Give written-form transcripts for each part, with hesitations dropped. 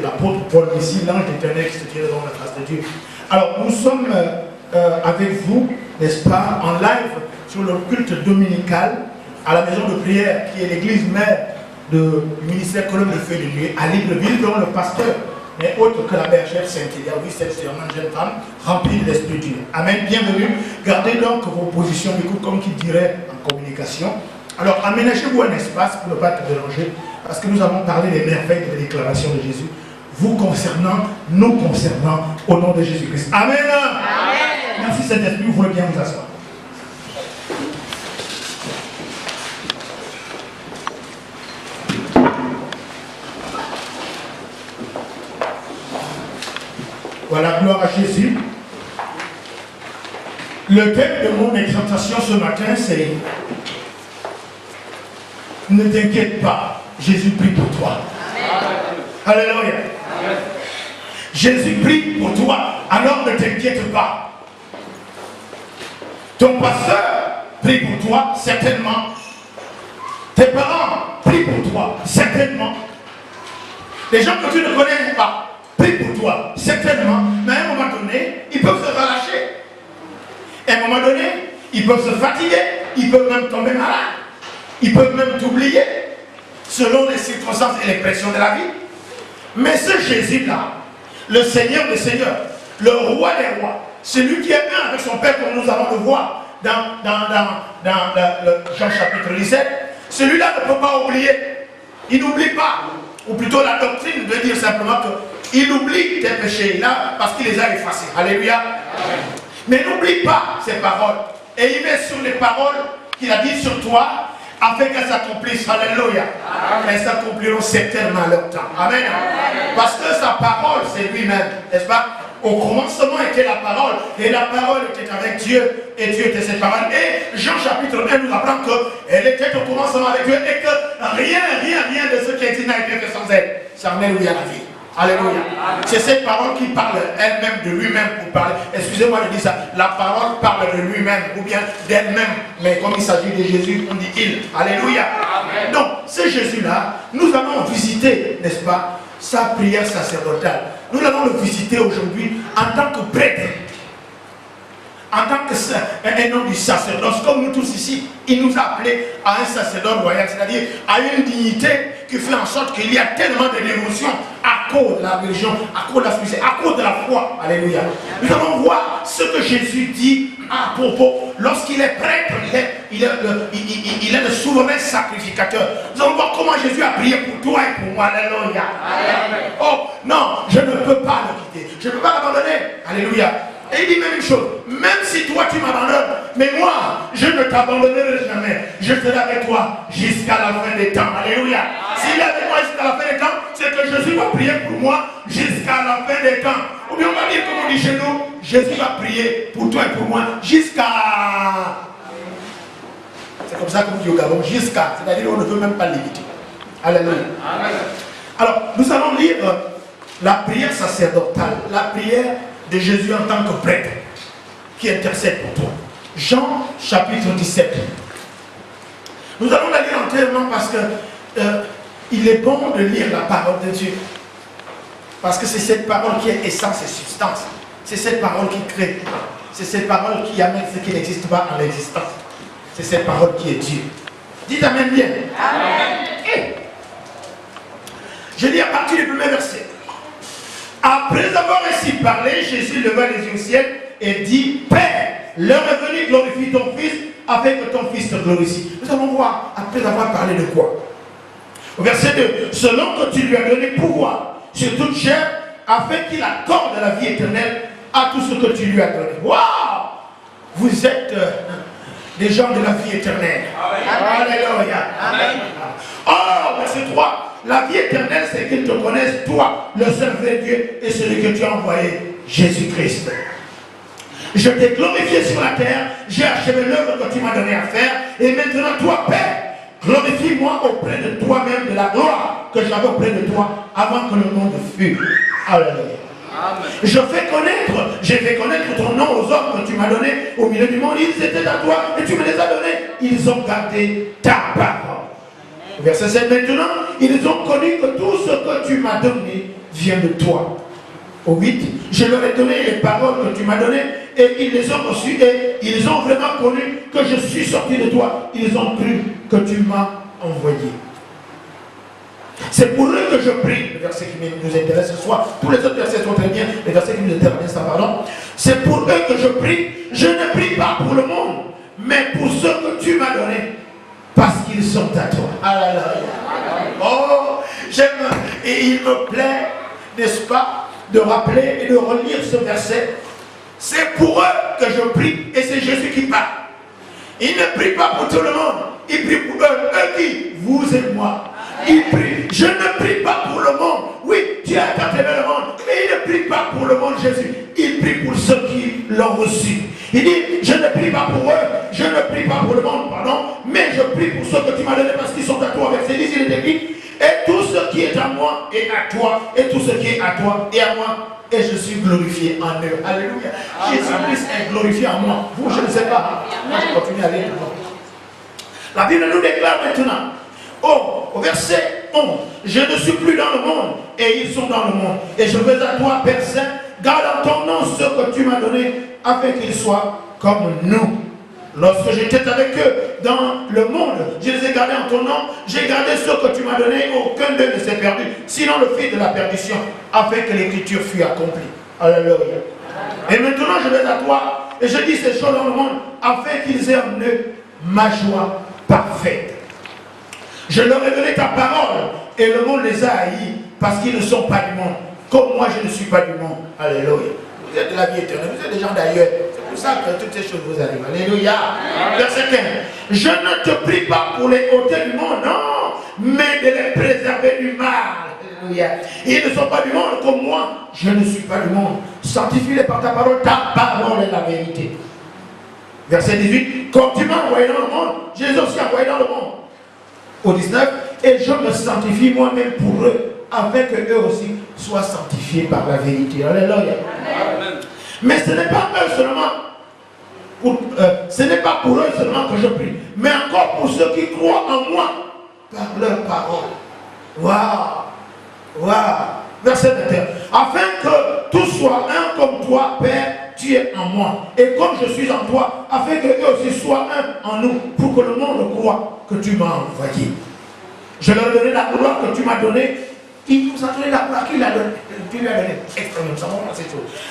L'apôtre Paul ici, l'ange d'éternel qui se tient dans la face de Dieu. Alors nous sommes avec vous, n'est-ce pas, en live sur le culte dominical à la maison de prière qui est l'église mère du ministère Colombe de Feu de Dieu à Libreville, dont le pasteur n'est autre que la bergère Saint-Hilaire. Oui, c'est une jeune femme remplie de l'Esprit de Dieu. Amen, bienvenue. Gardez donc vos positions, comme qui dirait en communication. Alors aménagez-vous un espace pour ne pas être dérangé, parce que nous avons parlé des merveilles de la déclaration de Jésus, vous concernant, nous concernant, au nom de Jésus-Christ. Amen. Amen. Merci Saint-Esprit, vous pouvez bien vous asseoir. Voilà, gloire à Jésus. Le thème de mon exhortation ce matin, c'est « Ne t'inquiète pas, Jésus prie pour toi. » Alléluia. Amen. Jésus prie pour toi, alors ne t'inquiète pas. Ton pasteur prie pour toi, certainement. Tes parents prient pour toi, certainement. Les gens que tu ne connais pas prient pour toi, certainement. Mais à un moment donné, ils peuvent se relâcher. À un moment donné, ils peuvent se fatiguer, ils peuvent même tomber malades. Ils peuvent même t'oublier, selon les circonstances et les pressions de la vie. Mais ce Jésus-là, le Seigneur des Seigneurs, le Roi des Rois, celui qui est un avec son Père, comme nous allons le voir dans le Jean chapitre 17, celui-là ne peut pas oublier. Il n'oublie pas. Ou plutôt la doctrine veut dire simplement qu'il oublie tes péchés là parce qu'il les a effacés. Alléluia. Mais n'oublie pas ses paroles. Et il met sur les paroles qu'il a dites sur toi, afin qu'elles s'accomplissent. Alléluia. Elles s'accompliront certainement à leur temps. Amen. Parce que sa parole, c'est lui-même. N'est-ce pas? Au commencement était la parole. Et la parole était avec Dieu. Et Dieu était cette parole. Et Jean chapitre 1 nous apprend qu'elle était au commencement avec Dieu. Et que rien de ce qui a été n'a été fait sans elle. C'est Alléluia la vie. Alléluia. C'est cette parole qui parle elle-même de lui-même pour parler. Excusez-moi de dire ça. La parole parle de lui-même ou bien d'elle-même. Mais comme il s'agit de Jésus, on dit il. Alléluia. Amen. Donc, ce Jésus-là, nous allons visiter, n'est-ce pas, sa prière sacerdotale. Nous allons le visiter aujourd'hui en tant que prêtre. En tant qu'un homme du sacerdoce, comme nous tous ici, il nous a appelés à un sacerdoce royal, c'est-à-dire à une dignité qui fait en sorte qu'il y a tellement de dévotion à cause de la religion, à cause de la spiritualité, à cause de la foi. Alléluia. Nous allons voir ce que Jésus dit à propos, lorsqu'il est prêtre, il est le souverain sacrificateur. Nous allons voir comment Jésus a prié pour toi et pour moi. Alléluia. Oh non, je ne peux pas le quitter, je ne peux pas l'abandonner. Alléluia. Et il dit même une chose, même si toi tu m'abandonnes, mais moi je ne t'abandonnerai jamais, je serai avec toi jusqu'à la fin des temps. Alléluia. S'il est avec moi jusqu'à la fin des temps, c'est que Jésus va prier pour moi jusqu'à la fin des temps. Ou bien on va dire comme on dit chez nous, Jésus va prier pour toi et pour moi jusqu'à... C'est comme ça qu'on dit au Gabon, jusqu'à, c'est-à-dire on ne veut même pas limiter. Alléluia. Alors nous allons lire la prière sacerdotale, la prière de Jésus en tant que prêtre qui intercède pour toi. Jean chapitre 17. Nous allons la lire entièrement parce que il est bon de lire la parole de Dieu. Parce que c'est cette parole qui est essence et substance. C'est cette parole qui crée. C'est cette parole qui amène ce qui n'existe pas en l'existence. C'est cette parole qui est Dieu. Dites Amen bien. Amen. Je lis à partir du premier verset. Après avoir ainsi parlé, Jésus leva les yeux au ciel et dit, Père, l'heure est venue, glorifie ton Fils, afin que ton Fils te glorifie. Nous allons voir, après avoir parlé de quoi? Au verset 2, selon que tu lui as donné pouvoir sur toute chair, afin qu'il accorde la vie éternelle à tout ce que tu lui as donné. Waouh! Vous êtes des gens de la vie éternelle. Amen. Alléluia. Amen. Oh, verset 3. La vie éternelle, c'est qu'ils te connaissent, toi, le seul vrai Dieu, et celui que tu as envoyé, Jésus-Christ. Je t'ai glorifié sur la terre, j'ai achevé l'œuvre que tu m'as donné à faire, et maintenant, toi, Père, glorifie-moi auprès de toi-même de la gloire que j'avais auprès de toi avant que le monde fût. Alléluia. Amen. J'ai fait connaître ton nom aux hommes que tu m'as donné au milieu du monde. Ils étaient à toi et tu me les as donnés. Ils ont gardé ta parole. Verset 7, maintenant, ils ont connu que tout ce que tu m'as donné vient de toi. Au 8, je leur ai donné les paroles que tu m'as données et ils les ont reçues et ils ont vraiment connu que je suis sorti de toi. Ils ont cru que tu m'as envoyé. C'est pour eux que je prie. Le verset qui nous intéresse ce soir. Tous les autres versets sont très bien. Les versets qui nous intéressent, pardon. C'est pour eux que je prie. Je ne prie pas pour le monde, mais pour ceux que tu m'as donnés. Parce qu'ils sont à toi. Alléluia. Oh, j'aime. Et il me plaît, n'est-ce pas, de rappeler et de relire ce verset. C'est pour eux que je prie. Et c'est Jésus qui parle. Il ne prie pas pour tout le monde. Il prie pour eux. Eux qui? Vous et moi. Il prie. Je ne prie pas pour le monde. Oui, Dieu a tant aimé le monde. Mais il ne prie pas pour le monde, Jésus. Il prie pour ceux qui l'ont reçu. Il dit, je ne prie pas pour eux. Je ne prie pas pour le monde, pardon. Mais je prie pour ceux que tu m'as donnés parce qu'ils sont à toi. Verset 10, il est écrit. Et tout ce qui est à moi est à toi. Et tout ce qui est à toi est à moi. Et je suis glorifié en eux. Alléluia. Jésus-Christ est glorifié en moi. Vous, je ne sais pas. Moi, je continue à lire. La Bible nous déclare maintenant. Oh, au verset 11, je ne suis plus dans le monde et ils sont dans le monde. Et je veux à toi, Père Saint, garde en ton nom ce que tu m'as donné afin qu'ils soient comme nous. Lorsque j'étais avec eux dans le monde, je les ai gardés en ton nom. J'ai gardé ce que tu m'as donné, aucun d'eux ne s'est perdu. Sinon le fils de la perdition, afin que l'écriture fût accomplie. Alléluia. Et maintenant je vais à toi et je dis ces choses dans le monde afin qu'ils aient en eux ma joie parfaite. Je leur ai donné ta parole et le monde les a haïs parce qu'ils ne sont pas du monde. Comme moi je ne suis pas du monde. Alléluia. Vous êtes de la vie éternelle, vous êtes des gens d'ailleurs. C'est pour ça que toutes ces choses vous arrivent. Alléluia. Verset 15. Je ne te prie pas pour les ôter du monde, non, mais de les préserver du mal. Alléluia. Ils ne sont pas du monde comme moi. Je ne suis pas du monde. Sanctifie-les par ta parole. Ta parole est la vérité. Verset 18. Comme tu m'as envoyé dans le monde, je les ai aussi envoyés dans le monde. Au 19, et je me sanctifie moi-même pour eux, afin qu'eux aussi soient sanctifiés par la vérité. Alléluia. Amen. Mais ce n'est pas eux seulement, ce n'est pas pour eux seulement que je prie, mais encore pour ceux qui croient en moi par leur parole. Waouh! Verset 21. Afin que tout soit un comme toi, Père, tu es en moi. Et comme je suis en toi, afin que eux aussi soient un en nous, pour que le monde croit que tu m'as envoyé. Je leur ai donné la gloire que tu m'as donnée. Il nous a donné la gloire qu'il a donnée. Tu lui as donné.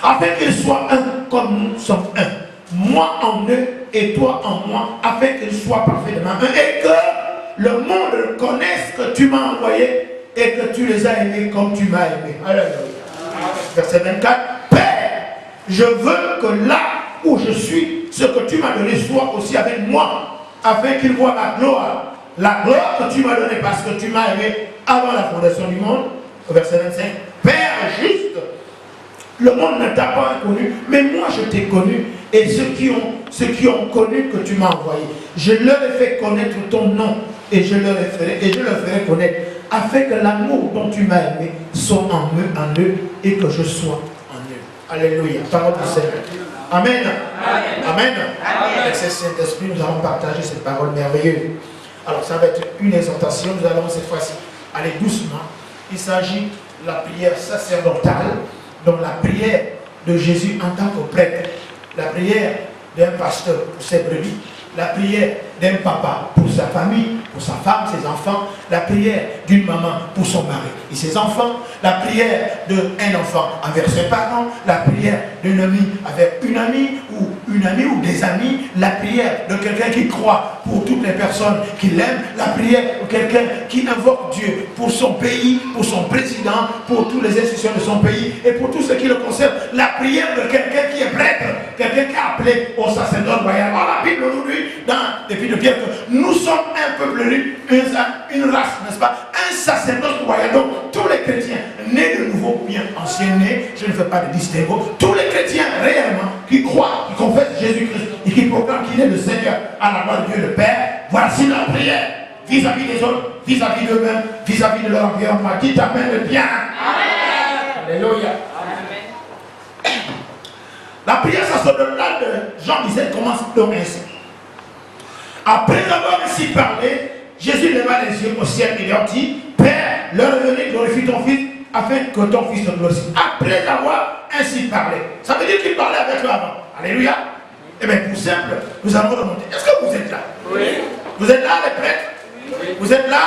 Afin qu'ils soient un comme nous sommes un. Moi en eux et toi en moi, afin qu'ils soient parfaitement un. Et que le monde connaisse que tu m'as envoyé et que tu les as aimés comme tu m'as aimé. Alléluia. Verset 24. Père, je veux que là où je suis, ce que tu m'as donné soit aussi avec moi, afin qu'ils voient la gloire que tu m'as donnée parce que tu m'as aimé avant la fondation du monde. Verset 25. Père juste, le monde ne t'a pas connu, mais moi je t'ai connu, et ceux qui ont connu que tu m'as envoyé, je leur ai fait connaître ton nom, et je leur ferai connaître, afin que l'amour dont tu m'as aimé soit en eux, et que je sois en eux. Alléluia. Parole du Seigneur. Amen. Amen. Avec ce Saint-Esprit, nous allons partager cette parole merveilleuse. Alors, ça va être une exhortation. Nous allons cette fois-ci aller doucement. Il s'agit de la prière sacerdotale, donc la prière de Jésus en tant que prêtre, la prière d'un pasteur pour ses brebis, la prière d'un papa pour sa famille, pour sa femme, ses enfants, la prière d'une maman pour son mari et ses enfants, la prière d'un enfant envers ses parents, la prière d'un ami avec une amie ou des amis, la prière de quelqu'un qui croit pour toutes les personnes qui l'aiment, la prière de quelqu'un qui invoque Dieu pour son pays, pour son président, pour toutes les institutions de son pays et pour tout ce qui le concerne, la prière de quelqu'un qui est prêtre, quelqu'un qui est appelé au sacerdoce royal. Alors la Bible nous dit dans l'Épître de Pierre que nous sommes un peuple élu, une race, n'est-ce pas, un sacerdoce royal. Donc tous les chrétiens nés de nouveau ou bien anciens nés, je ne fais pas de distinguo, tous les chrétiens réellement qui croient, qui confessent Jésus-Christ et qui proclament qu'il est le Seigneur à la gloire de Dieu le Père, voici leur prière vis-à-vis des autres, vis-à-vis d'eux-mêmes, vis-à-vis de leur environnement. Qui t'amène le bien. Amen. Alléluia. Amen. La prière sacerdotale de Jean 17 commence donc ainsi. Après avoir ainsi parlé, Jésus leva les yeux au ciel et leur dit, Père, leur est glorifie ton Fils, afin que ton Fils te glorifie. Après avoir ainsi parlé. Ça veut dire qu'il parlait avec eux avant. Alléluia. Eh bien, pour simple, nous allons remonter. Est-ce que vous êtes là? Oui. Vous êtes là, les prêtres? Oui. Vous êtes là,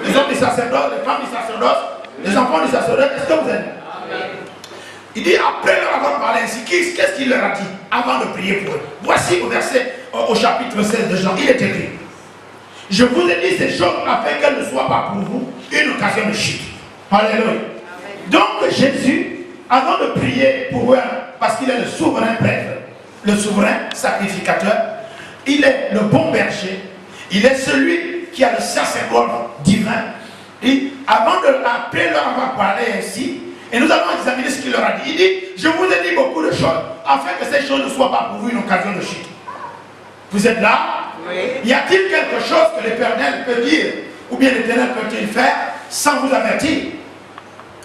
les hommes du sacerdoce, les femmes du sacerdoce, les enfants du sacerdoce? Est-ce que vous êtes là? Amen. Il dit, après leur avoir parlé ainsi, qu'est-ce qu'il leur a dit avant de prier pour eux? Voici au chapitre 16 de Jean, il est écrit, je vous ai dit ces choses afin qu'elles ne soient pas pour vous une occasion de chute. Alléluia. Amen. Donc Jésus, avant de prier pour eux, parce qu'il est le souverain prêtre, le souverain sacrificateur, il est le bon berger, il est celui qui a le sacerdoce divin. Et avant de l'appeler, leur avoir parlé ainsi, et nous allons examiner ce qu'il leur a dit. Il dit, je vous ai dit beaucoup de choses, afin que ces choses ne soient pas pour vous une occasion de chute. Vous êtes là? Oui. Y a-t-il quelque chose que l'Éternel peut dire, ou bien l'Éternel peut-il faire, sans vous avertir?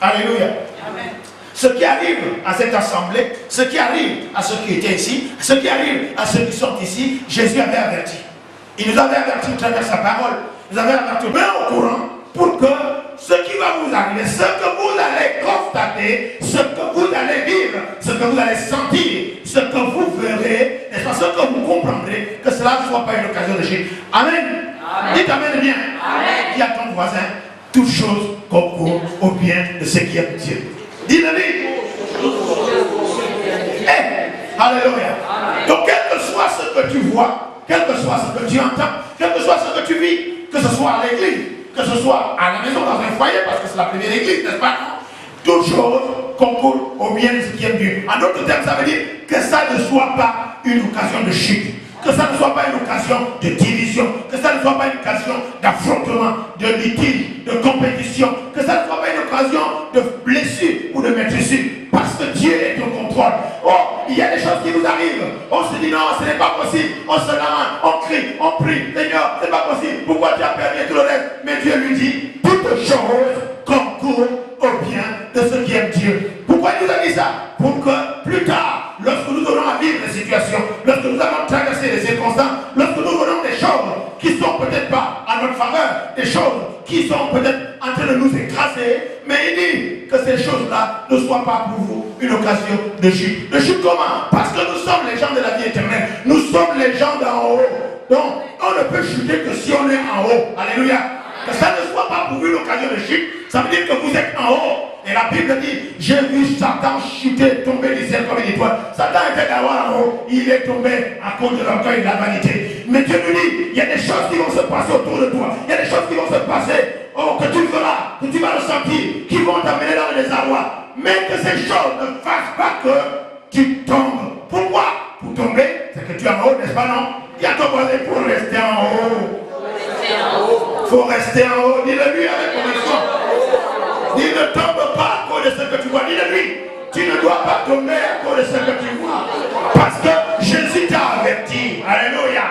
Alléluia. Amen. Ce qui arrive à cette assemblée, ce qui arrive à ceux qui étaient ici, ce qui arrive à ceux qui sont ici, Jésus avait averti. Il nous avait averti à travers sa parole. Il nous avait averti bien au courant pour que ce qui va vous arriver, ce que vous allez constater, ce que vous allez vivre, ce que vous allez sentir, ce que vous verrez, n'est-ce pas, ce que vous comprendrez, que cela ne soit pas une occasion de chute. Amen. Amen. Dites Amen bien. Amen. Dis à ton voisin, toute chose concourt au bien de ceux qui aiment Dieu. Dis-le-lui. Alléluia. Donc quel que soit ce que tu vois, quel que soit ce que tu entends, quel que soit ce que tu vis, que ce soit à l'église, que ce soit à la maison, dans un foyer, parce que c'est la première église, n'est-ce pas? Toute chose concourt au bien de ce qui aime Dieu. En d'autres termes, ça veut dire que ça ne soit pas une occasion de chute, que ça ne soit pas une occasion de division, que ça ne soit pas une occasion d'affrontement, de litige, de compétition, que ça ne soit pas une occasion de blessure ou de maîtrise, parce que Dieu est au contrôle. Oh, il y a des choses qui nous arrivent. On se dit non, ce n'est pas possible. On se lamente, on crie, on prie. Seigneur, ce n'est pas possible. Pourquoi tu as permis tout le reste? Mais Dieu lui dit, toute chose concourt peut-être pas à notre faveur des choses qui sont peut-être en train de nous écraser, mais il dit que ces choses-là ne soient pas pour vous une occasion de chute. De chute comment? Parce que nous sommes les gens de la vie éternelle. Nous sommes les gens d'en haut. Donc, on ne peut chuter que si on est en haut. Alléluia. Que ça ne soit pas pour vous une occasion de chute. Ça veut dire que vous êtes en haut. Et la Bible dit, j'ai vu Satan chuter, tomber du ciel comme une étoile. Satan était d'abord en haut, il est tombé à cause de l'orgueil et de la vanité. Mais Dieu nous dit, il y a des choses qui vont se passer autour de toi. Il y a des choses qui vont se passer, que tu verras, que tu vas ressentir, qui vont t'amener dans le désarroi. Mais que ces choses ne fassent pas que tu tombes. Pourquoi? Pour tomber, c'est que tu es en haut, n'est-ce pas, non? Il y a ton voisin pour rester en haut. Il faut rester en haut. Dis-le lui avec conviction. Il ne tombe pas à cause de ce que tu vois. Dis-le lui. Tu ne dois pas tomber à cause de ce que tu vois. Parce que Jésus t'a averti. Alléluia.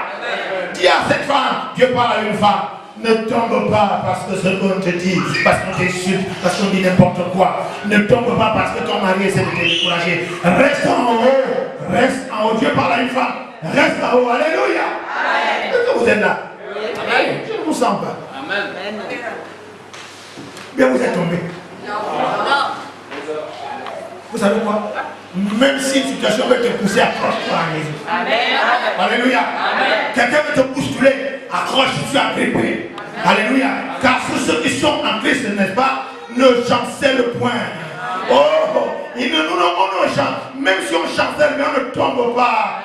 Dis à cette femme, Dieu parle à une femme. Ne tombe pas parce que ce qu'on te dit, parce qu'on t'insulte, parce qu'on dit n'importe quoi. Ne tombe pas parce que ton mari essaie de te décourager. Reste en haut. Reste en haut. Dieu parle à une femme. Reste en haut. Alléluia. Est-ce que vous êtes là? Amen. Je ne vous sens pas. Amen. Bien, vous êtes tombé. Non. Vous savez quoi? Même si une situation veut te pousser, accroche-toi à Jésus. Amen. Alléluia. Quelqu'un veut te bousculer, accroche-toi à Christ. Alléluia. Car ceux qui sont en Christ, n'est-ce pas, ne chancellent point. Oh, on chante. Même si on chancelle, mais on ne tombe pas.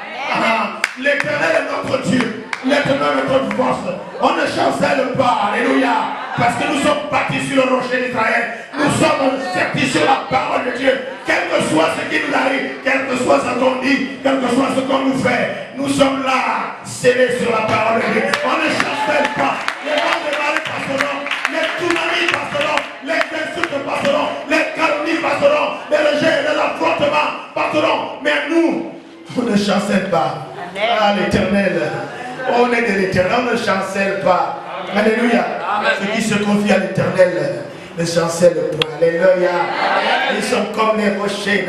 L'Éternel est notre Dieu. L'Éternel est notre force. On ne chancelle pas. Alléluia. Parce que nous sommes bâtis sur le rocher d'Israël. Nous sommes sertis sur la parole de Dieu. Quel que soit ce qui nous arrive, quel que soit ce qu'on dit, quel que soit ce qu'on nous fait, nous sommes là, scellés sur la parole de Dieu. On ne chancelle pas. Les vents de marée passeront, les tsunamis passeront, les insultes passeront, les calomnies passeront, les rejets, les affrontements passeront. Mais nous, on ne chancelle pas. Ah, l'Éternel. On est de l'Éternel, on ne chancelle pas. Alléluia. Ceux qui se confient à l'Éternel ne chancellent pas. Alléluia. Ils sont comme les rochers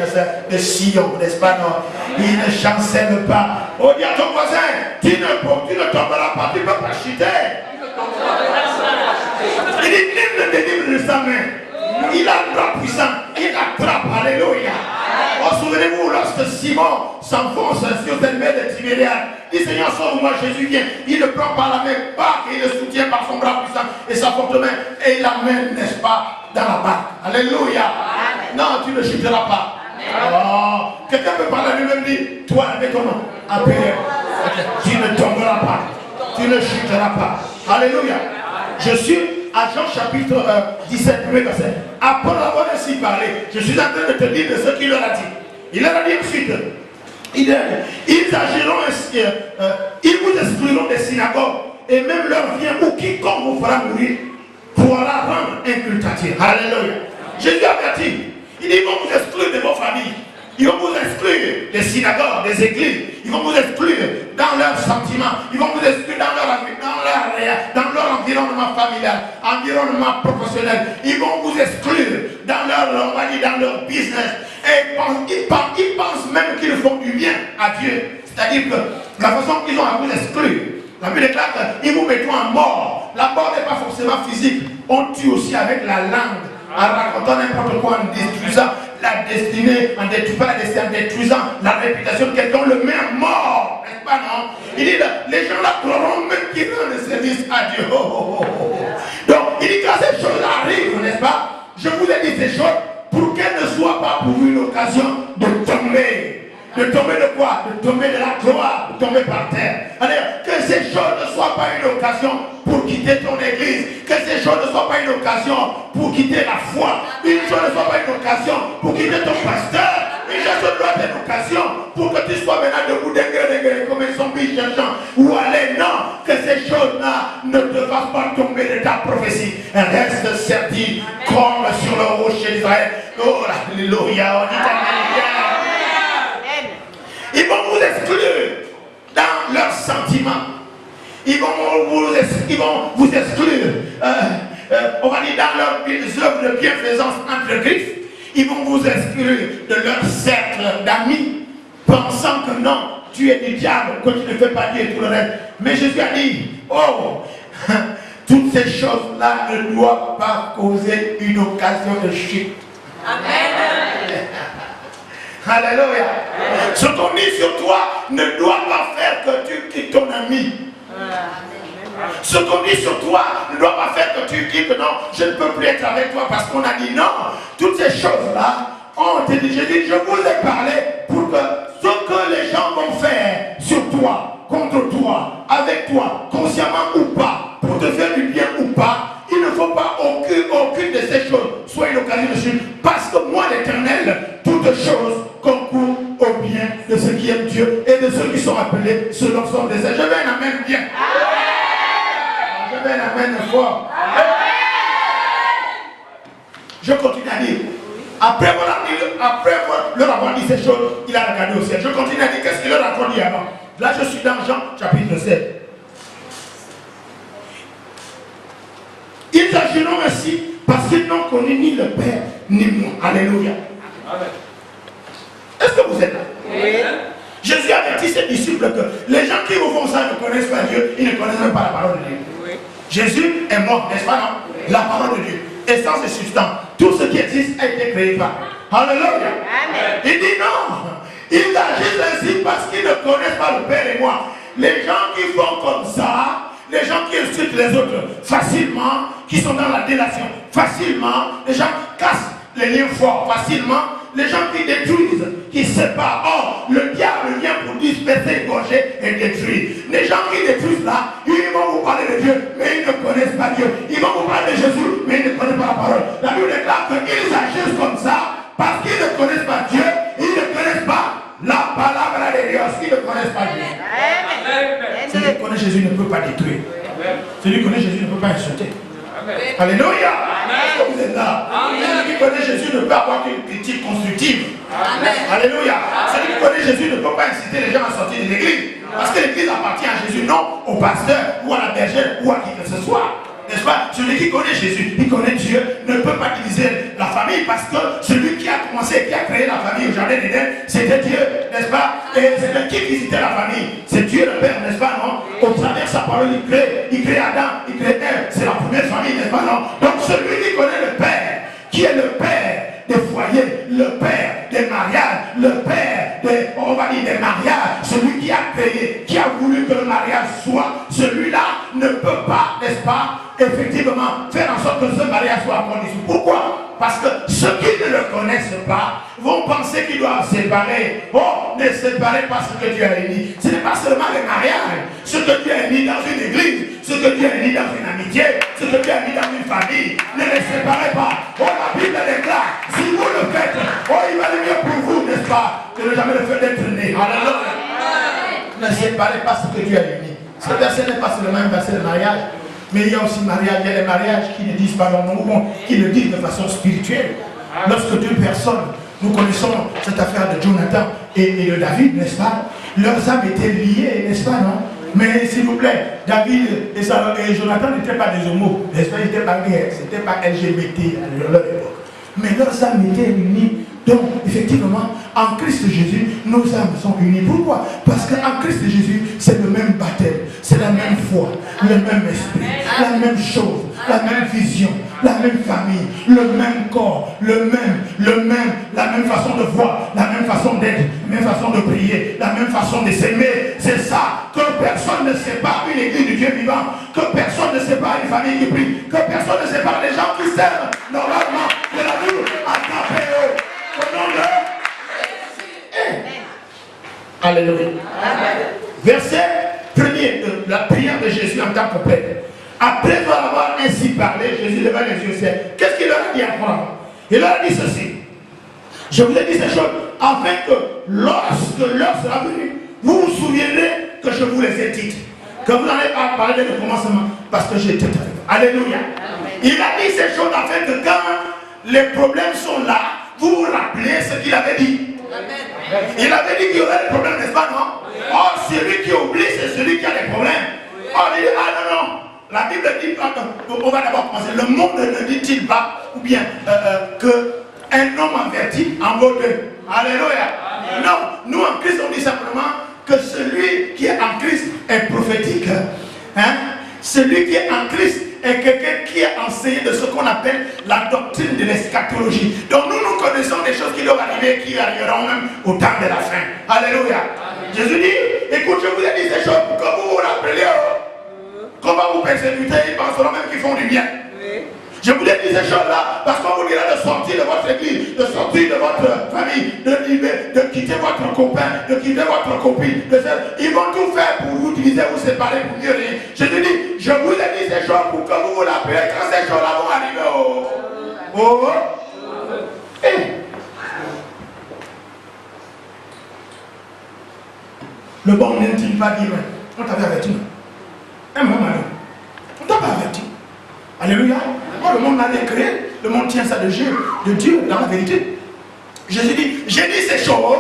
de Sion, n'est-ce pas, non? Ils ne chancellent pas. Oh, dis à ton voisin, tu ne tomberas pas, tu ne peux pas chuter. Il dit, nul ne délivre de sa main. Il a le bras puissant, il attrape. Alléluia. Oh, souvenez-vous, lorsque Simon s'enfonce sur cette mer de Tibériade, dit Seigneur, sauve-moi, Jésus vient. Il le prend par la main, et il le soutient par son bras puissant et sa forte main, et il l'amène, n'est-ce pas, dans la barque. Alléluia. Amen. Non, tu ne chuteras pas. Oh, quelqu'un peut parler à lui-même, dire, toi, avec ton nom, appelle. Tu ne tomberas pas. Tu ne chuteras pas. Alléluia. Je suis à Jean chapitre 17, verset. Après avoir ainsi parlé, je suis en train de te dire de ce qu'il leur a dit. Il leur a dit ensuite, ils agiront ainsi, ils vous excluront des synagogues, et même leur vient ou quiconque vous fera mourir pourra rendre incultatif. Alléluia. Jésus avertit, il dit, ils vont vous exclure de vos familles. Ils vont vous exclure des synagogues, des églises. Ils vont vous exclure dans leurs sentiments. Ils vont vous exclure dans leur environnement familial, environnement professionnel. Ils vont vous exclure dans leur, on va dire, dans leur business. Et ils pensent même qu'ils font du bien à Dieu. C'est-à-dire que la façon qu'ils ont à vous exclure, la Bible déclare qu'ils vous mettront en mort. La mort n'est pas forcément physique. On tue aussi avec la langue, en racontant n'importe quoi, en détruisant la destinée, en détruisant la réputation de quelqu'un, le met à mort, n'est-ce pas, non? Il dit, les gens là croiront même qu'ils rendent service à Dieu. Donc, il dit quand ces choses arrivent, n'est-ce pas? Je vous ai dit ces choses pour qu'elles ne soient pas pour une occasion de tomber. De tomber de quoi? De tomber de la gloire, de tomber par terre. Alors, que ces choses ne soient pas une occasion pour quitter ton église. Que ces choses ne soient pas une occasion pour quitter la foi. Une chose ne soit pas une occasion pour quitter ton pasteur. Une chose doit être une occasion pour que tu sois maintenant debout comme un zombie cherchant où aller. Non, que ces choses-là ne te fassent pas tomber de ta prophétie. Reste serti comme sur le rocher d'Israël. Oh, alléluia, on dit alléluia. Ils vont vous exclure dans leurs sentiments. Ils vont vous exclure, on va dire, dans leurs œuvres de bienfaisance entre Christ. Ils vont vous exclure de leur cercle d'amis, pensant que non, tu es du diable, que tu ne fais pas Dieu et tout le reste. Mais Jésus a dit, oh, toutes ces choses-là ne doivent pas causer une occasion de chute. Amen. Alléluia. Ce qu'on dit sur toi ne doit pas faire que tu quittes ton ami. Ce qu'on dit sur toi ne doit pas faire que tu dises que non, je ne peux plus être avec toi parce qu'on a dit non. Toutes ces choses-là ont été dit. J'ai dit, je vous ai parlé pour que ce que les gens vont faire sur toi, contre toi, avec toi, consciemment ou pas, pour te faire du bien ou pas, il ne faut pas aucune de ces choses soit une occasion de chute. Parce que moi, l'Éternel, toutes choses concourent au bien de ceux qui aiment Dieu et de ceux qui sont appelés selon son désir. Je veux un amen bien. Je veux un amen fort. Je continue à dire. Après leur avoir dit ces choses, il a regardé au ciel. Je continue à dire qu'est-ce qu'il leur a encore dit avant. Là, je suis dans Jean chapitre 7. Ils agiront ainsi parce qu'ils n'ont connu ni le Père ni moi. Alléluia. Amen. Est-ce que vous êtes là? Oui. Jésus avertit ses disciples que les gens qui vous font ça ne connaissent pas Dieu, ils ne connaissent même pas la parole de Dieu. Oui. Jésus est mort, n'est-ce pas, non? Oui. La parole de Dieu, essence et substance. Tout ce qui existe a été créé par. Alléluia. Amen. Il dit non. Ils agissent ainsi parce qu'ils ne connaissent pas le Père et moi. Les gens qui font comme ça, les gens qui insultent les autres facilement, qui sont dans la délation facilement, les gens qui cassent les liens forts facilement, les gens qui détruisent, qui séparent. Or, le diable vient pour disperser, égorger et détruire. Les gens qui détruisent là, ils vont vous parler de Dieu, mais ils ne connaissent pas Dieu. Ils vont vous parler de Jésus, mais ils ne connaissent pas la parole. La Bible déclare qu'ils agissent comme ça parce qu'ils ne connaissent pas Dieu, ils ne connaissent pas la parole de Dieu, ils ne connaissent pas Dieu. Celui qui connaît Jésus ne peut pas détruire. Celui qui connaît Jésus ne peut pas insulter. Alléluia. Est-ce que vous êtes là? Celui qui connaît Jésus ne peut avoir qu'une critique constructive. Alléluia. Celui qui connaît Jésus ne peut pas inciter les gens à sortir de l'église. Parce que l'église appartient à Jésus, non au pasteur ou à la bergère ou à qui que ce soit. N'est-ce pas? Celui qui connaît Jésus, qui connaît Dieu, ne peut pas diviser la famille parce que celui qui a commencé, qui a créé la famille au jardin d'Éden, c'était Dieu, n'est-ce pas? Et c'était qui visitait la famille? C'est Dieu le Père, n'est-ce pas, non? Au travers de sa parole, il crée Adam, il crée Ève, c'est la première famille, n'est-ce pas, non? Donc celui qui connaît le Père, qui est le Père des foyers, le Père des mariages, le Père des, on va dire, des mariages, celui qui a créé, qui a voulu que le mariage soit, celui-là ne peut pas, n'est-ce pas, effectivement, faire en sorte que ce mariage soit accompli. Pourquoi? Parce que ceux qui ne le connaissent pas vont penser qu'ils doivent séparer. Oh, ne séparez pas ce que Dieu a mis. Ce n'est pas seulement le mariage, ce que Dieu a mis dans une église, ce que Dieu a mis dans une amitié, ce que Dieu a mis dans une famille. Ne les séparez pas. Oh, la Bible déclare, si vous le faites, oh, il va aller mieux pour vous, n'est-ce pas, que de jamais le fait d'être né. Alléluia. Ne séparez pas ce que Dieu a mis. Ce verset n'est pas seulement un verset de mariage. Mais il y a aussi mariage, il y a des mariages qui ne disent pas non, qui le disent de façon spirituelle. Lorsque deux personnes, nous connaissons cette affaire de Jonathan et de David, n'est-ce pas? Leurs âmes étaient liées, n'est-ce pas, non? Mais s'il vous plaît, David et Jonathan n'étaient pas des homos, n'est-ce pas? Ils n'étaient pas gays, c'était pas LGBT à leur époque. Mais leurs âmes étaient unies. Donc, effectivement, en Christ Jésus, nos âmes sont unies. Pourquoi? Parce qu'en Christ Jésus, c'est le même baptême, c'est la même foi, le même esprit, la même chose, la même vision, la même famille, le même corps, la même façon de voir, la même façon d'être, la même façon de prier, la même façon de s'aimer. C'est ça, que personne ne sépare une église du Dieu vivant, que personne ne sépare une famille qui prie, que personne ne sépare des gens qui s'aiment normalement de l'amour à tapéo. Au nom de Alléluia. Verset 1er de la prière de Jésus en tant que Père. Après avoir ainsi parlé, Jésus leva les yeux au ciel. Qu'est-ce qu'il leur a dit encore? Il leur a dit ceci. Je vous ai dit ces choses afin que lorsque l'heure sera venue, vous vous souviendrez que je vous les ai dites. Que vous n'en avez pas parlé dès le commencement parce que j'étais avec vous. Alléluia. Il a dit ces choses afin que quand les problèmes sont là, vous vous rappelez ce qu'il avait dit. Amen. Il avait dit qu'il y aurait des problèmes, n'est-ce pas, non? Or, celui qui oublie, c'est celui qui a des problèmes. Or, il dit, ah non, non. La Bible dit, on va d'abord commencer. Le monde ne dit-il pas, ou bien, qu'un homme averti en vaut deux. Alléluia. Non, nous en Christ, on dit simplement que celui qui est en Christ est prophétique. Hein? Celui qui est en Christ est quelqu'un qui est enseigné de ce qu'on appelle la doctrine de l'eschatologie. Donc nous connaissons des choses qui doivent arriver, qui arriveront même au temps de la fin. Alléluia. Amen. Jésus dit, écoute, je vous ai dit ces choses pour que vous vous rappeliez. Comment vous persécuter, ils penseront même qu'ils font du bien. Oui. Je vous ai dit ces choses-là parce qu'on vous dira de sortir de votre église, de sortir de votre famille, de quitter votre copain, de quitter votre copine. Ils vont tout faire pour vous diviser, vous séparer, pour mieux rien. Je te dis, je vous ai dit ces choses pour que vous vous rappeliez quand ces choses-là vont arriver. Le bon n'intime pas dire, on t'avait averti. On t'a pas averti. Alléluia. Moi, le monde n'a rien créé. Le monde tient ça de Dieu, dans la vérité. Jésus dit, j'ai dit ces choses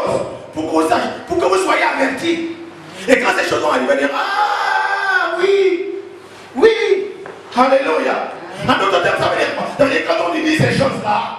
pour que vous sachiez, pour que vous soyez avertis. Et quand ces choses vont arriver, dire, ah oui, oui, alléluia. En d'autres termes, ça veut dire quoi? Ça veut dire quand on dit ces choses-là,